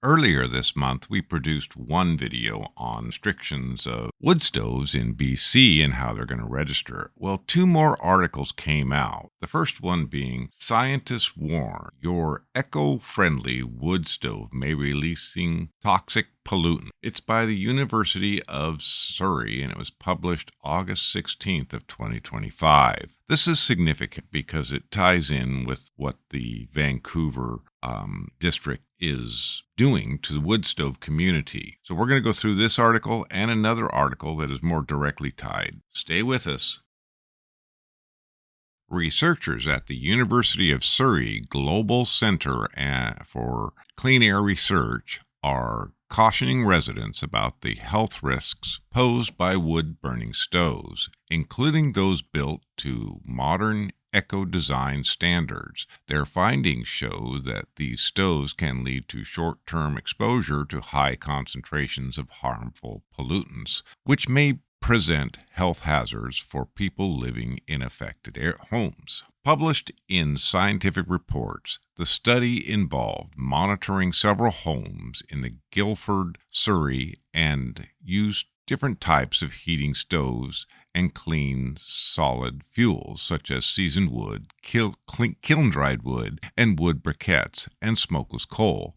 Earlier this month, we produced one video on restrictions of wood stoves in BC and how they're going to register. Well, two more articles came out. The first one being Scientists Warn Your Eco-Friendly Wood Stove May Releasing Toxic Pollutant. It's by the University of Surrey and it was published August 16th of 2025. This is significant because it ties in with what the Vancouver district is doing to the wood stove community. So we're going to go through this article and another article that is more directly tied. Stay with us. Researchers at the University of Surrey Global Center for Clean Air Research are cautioning residents about the health risks posed by wood-burning stoves, including those built to modern eco-design standards. Their findings show that these stoves can lead to short-term exposure to high concentrations of harmful pollutants, which may present health hazards for people living in affected homes. Published in Scientific Reports, the study involved monitoring several homes in the Guildford, Surrey, and used different types of heating stoves and clean solid fuels such as seasoned wood, kiln-dried wood, and wood briquettes, and smokeless coal.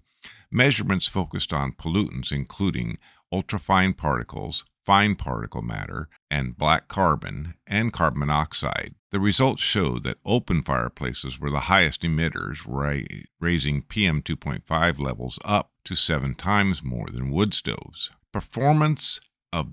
Measurements focused on pollutants including ultrafine particles, fine particle matter, and black carbon and carbon monoxide. The results showed that open fireplaces were the highest emitters, raising PM 2.5 levels up to 7 times more than wood stoves. Performance of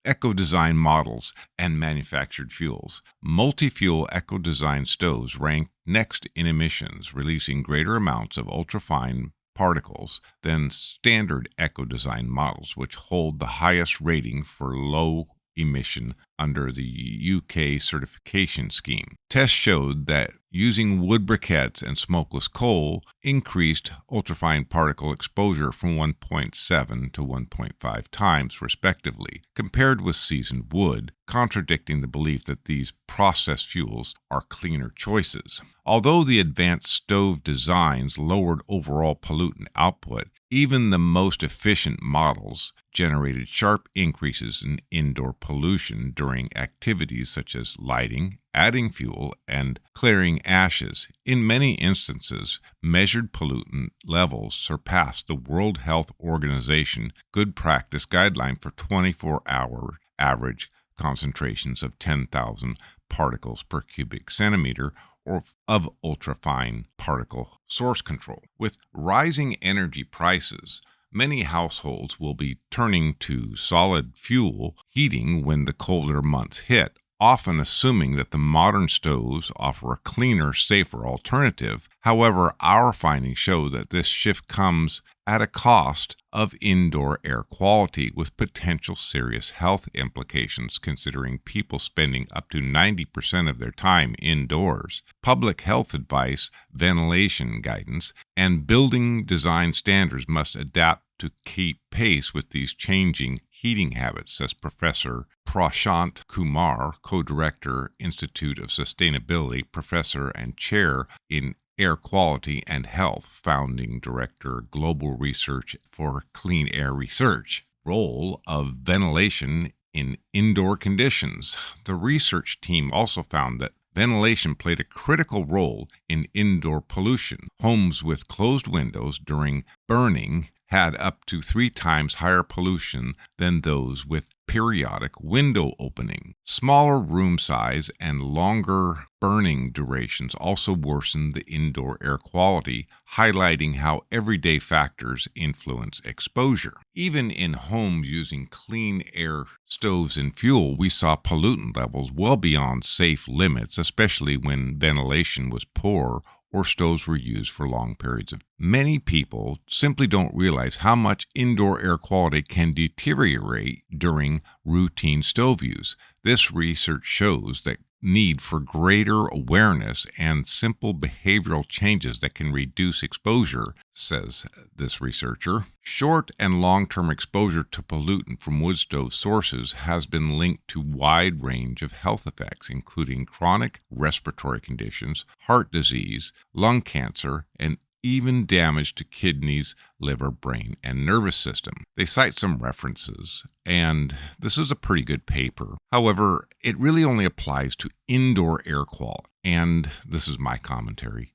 eco-design models and manufactured fuels. Multi-fuel eco-design stoves ranked next in emissions, releasing greater amounts of ultrafine particles than standard eco-design models, which hold the highest rating for low emission under the UK certification scheme. Tests showed that using wood briquettes and smokeless coal increased ultrafine particle exposure from 1.7 to 1.5 times, respectively, compared with seasoned wood, contradicting the belief that these processed fuels are cleaner choices. Although the advanced stove designs lowered overall pollutant output, even the most efficient models generated sharp increases in indoor pollution during activities such as lighting, adding fuel, and clearing ashes. In many instances, measured pollutant levels surpassed the World Health Organization good practice guideline for 24-hour average concentrations of 10,000 particles per cubic centimeter or of ultrafine particle source control. With rising energy prices, many households will be turning to solid fuel heating when the colder months hit, often assuming that the modern stoves offer a cleaner, safer alternative. However, our findings show that this shift comes at a cost of indoor air quality, with potential serious health implications considering people spending up to 90% of their time indoors. Public health advice, ventilation guidance, and building design standards must adapt to keep pace with these changing heating habits, says Professor Prashant Kumar, co-director, Institute of Sustainability, professor and chair in Air Quality and Health, founding director, Global Research for Clean Air Research. Role of ventilation in indoor conditions. The research team also found that ventilation played a critical role in indoor pollution. Homes with closed windows during burning had up to 3 times higher pollution than those with periodic window opening. Smaller room size and longer burning durations also worsened the indoor air quality, highlighting how everyday factors influence exposure. Even in homes using clean air stoves and fuel, we saw pollutant levels well beyond safe limits, especially when ventilation was poor or stoves were used for long periods of time. Many people simply don't realize how much indoor air quality can deteriorate during routine stove use. This research shows that need for greater awareness and simple behavioral changes that can reduce exposure, says this researcher. Short and long-term exposure to pollutant from wood stove sources has been linked to a wide range of health effects, including chronic respiratory conditions, heart disease, lung cancer, and even damage to kidneys, liver, brain, and nervous system. They cite some references, and this is a pretty good paper. However, it really only applies to indoor air quality, and this is my commentary.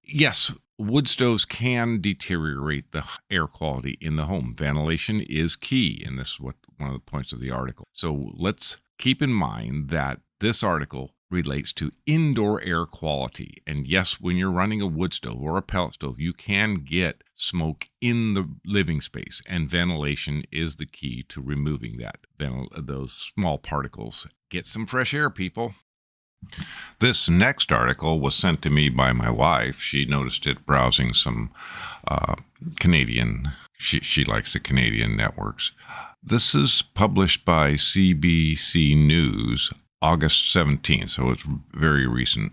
Yes, wood stoves can deteriorate the air quality in the home. Ventilation is key, and this is one of the points of the article. So let's keep in mind that this article relates to indoor air quality. And yes, when you're running a wood stove or a pellet stove, you can get smoke in the living space, and ventilation is the key to removing those small particles. Get some fresh air, people. This next article was sent to me by my wife. She noticed it browsing some Canadian. She likes the Canadian networks. This is published by CBC News, August 17th, so it's very recent.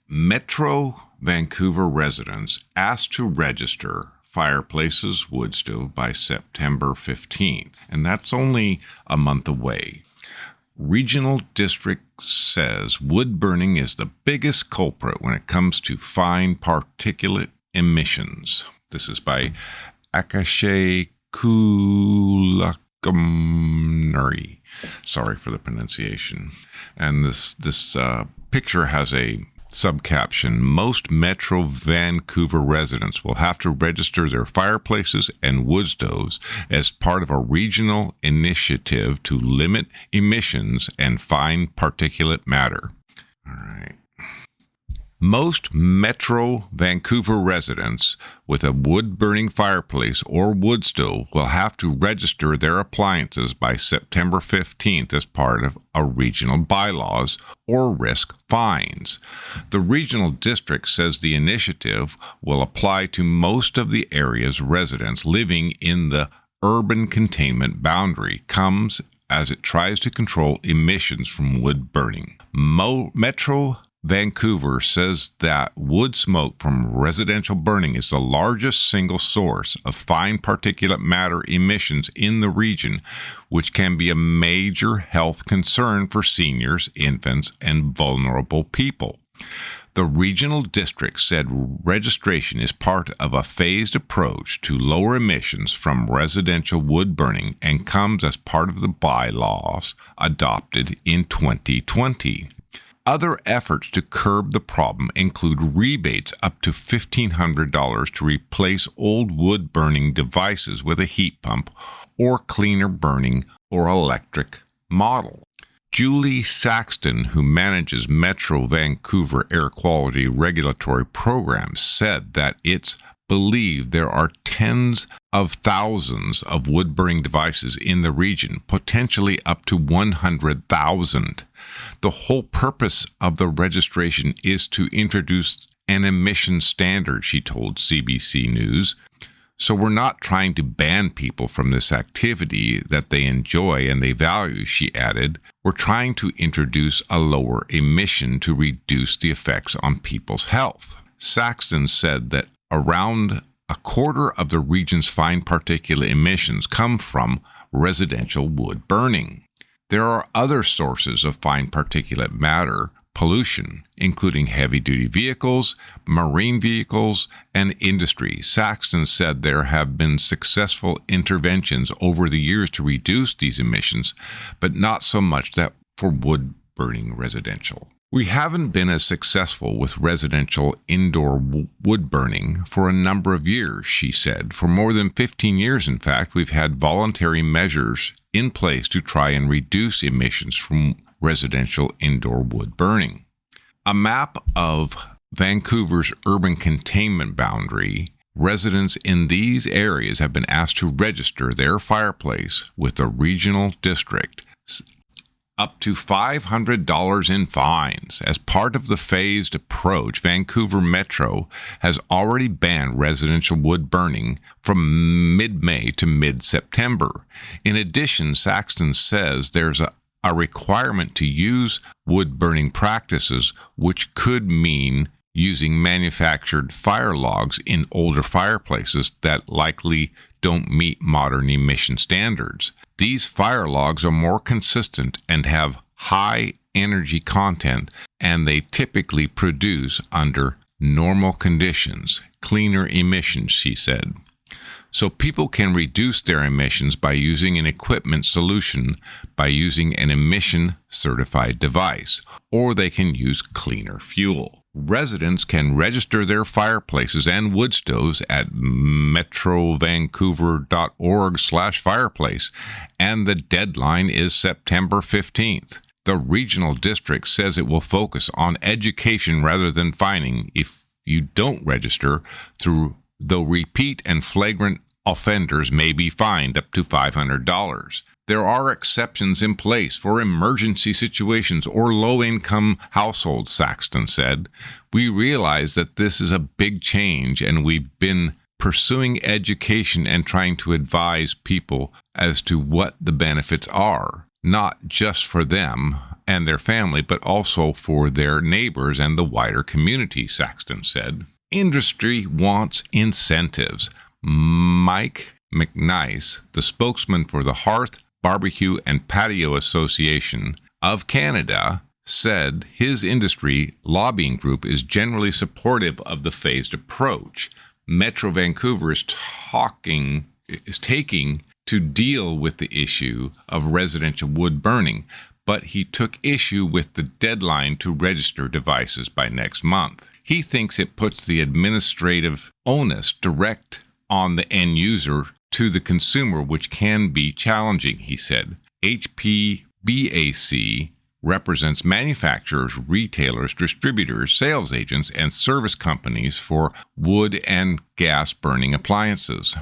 Metro Vancouver residents asked to register fireplaces wood stove by September 15th, and that's only a month away. Regional district says wood burning is the biggest culprit when it comes to fine particulate emissions. This is by Akashe Kulakamnuri. Sorry for the pronunciation. And this picture has a subcaption: most Metro Vancouver residents will have to register their fireplaces and wood stoves as part of a regional initiative to limit emissions and fine particulate matter. All right. Most Metro Vancouver residents with a wood-burning fireplace or wood stove will have to register their appliances by September 15th as part of a regional bylaws or risk fines. The regional district says the initiative will apply to most of the area's residents living in the urban containment boundary, comes as it tries to control emissions from wood burning. Metro Vancouver says that wood smoke from residential burning is the largest single source of fine particulate matter emissions in the region, which can be a major health concern for seniors, infants, and vulnerable people. The regional district said registration is part of a phased approach to lower emissions from residential wood burning and comes as part of the bylaws adopted in 2020. Other efforts to curb the problem include rebates up to $1,500 to replace old wood-burning devices with a heat pump or cleaner burning or electric model. Julie Saxton, who manages Metro Vancouver Air Quality Regulatory Programs, said that it's believed there are tens of thousands of wood-burning devices in the region, potentially up to 100,000. The whole purpose of the registration is to introduce an emission standard, she told CBC News. So we're not trying to ban people from this activity that they enjoy and they value, she added. We're trying to introduce a lower emission to reduce the effects on people's health. Saxton said that around a quarter of the region's fine particulate emissions come from residential wood burning. There are other sources of fine particulate matter pollution, including heavy-duty vehicles, marine vehicles, and industry. Saxton said there have been successful interventions over the years to reduce these emissions, but not so much that for wood-burning residential. We haven't been as successful with residential indoor wood burning for a number of years, she said. For more than 15 years, in fact, we've had voluntary measures in place to try and reduce emissions from residential indoor wood burning. A map of Vancouver's urban containment boundary. Residents in these areas have been asked to register their fireplace with the regional district. Up to $500 in fines. As part of the phased approach, Vancouver Metro has already banned residential wood burning from mid-May to mid-September. In addition, Saxton says there's a requirement to use wood burning practices, which could mean using manufactured fire logs in older fireplaces that likely don't meet modern emission standards. These fire logs are more consistent and have high energy content, and they typically produce under normal conditions, cleaner emissions, she said. So people can reduce their emissions by using an equipment solution by using an emission-certified device, or they can use cleaner fuel. Residents can register their fireplaces and wood stoves at metrovancouver.org/fireplace, and the deadline is September 15th. The regional district says it will focus on education rather than fining if you don't register, though repeat and flagrant offenders may be fined up to $500. There are exceptions in place for emergency situations or low-income households, Saxton said. We realize that this is a big change, and we've been pursuing education and trying to advise people as to what the benefits are, not just for them and their family, but also for their neighbors and the wider community, Saxton said. Industry wants incentives. Mike McNice, the spokesman for the Hearth, Barbecue and Patio Association of Canada, said his industry lobbying group is generally supportive of the phased approach. Metro Vancouver is taking to deal with the issue of residential wood burning, but he took issue with the deadline to register devices by next month. He thinks it puts the administrative onus direct on the end user to the consumer, which can be challenging, he said. HPBAC represents manufacturers, retailers, distributors, sales agents, and service companies for wood and gas burning appliances.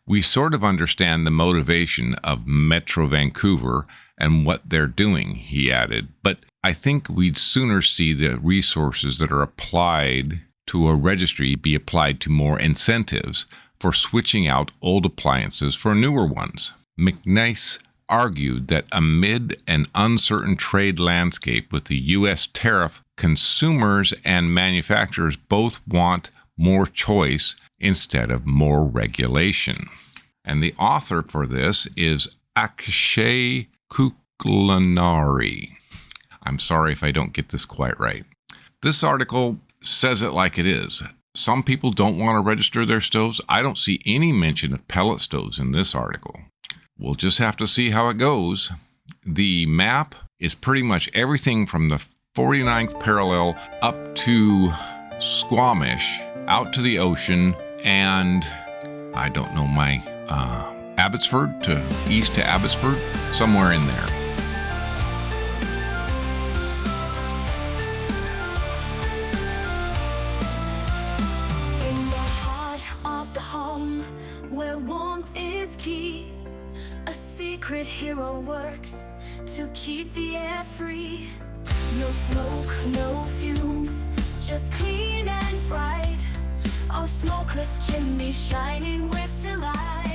We sort of understand the motivation of Metro Vancouver and what they're doing, he added, but I think we'd sooner see the resources that are applied to a registry be applied to more incentives for switching out old appliances for newer ones. McNice argued that amid an uncertain trade landscape with the U.S. tariff, consumers and manufacturers both want more choice instead of more regulation. And the author for this is Akshay Kuklanari. I'm sorry if I don't get this quite right. This article says it like it is. Some people don't want to register their stoves. I don't see any mention of pellet stoves in this article. We'll just have to see how it goes. The map is pretty much everything from the 49th parallel up to Squamish, out to the ocean, and I don't know, my Abbotsford to east to Abbotsford, somewhere in there. In the heart of the home, where warmth is key, a secret hero works to keep the air free. No smoke, no fumes, just clean and bright. Our smokeless chimney shining with delight.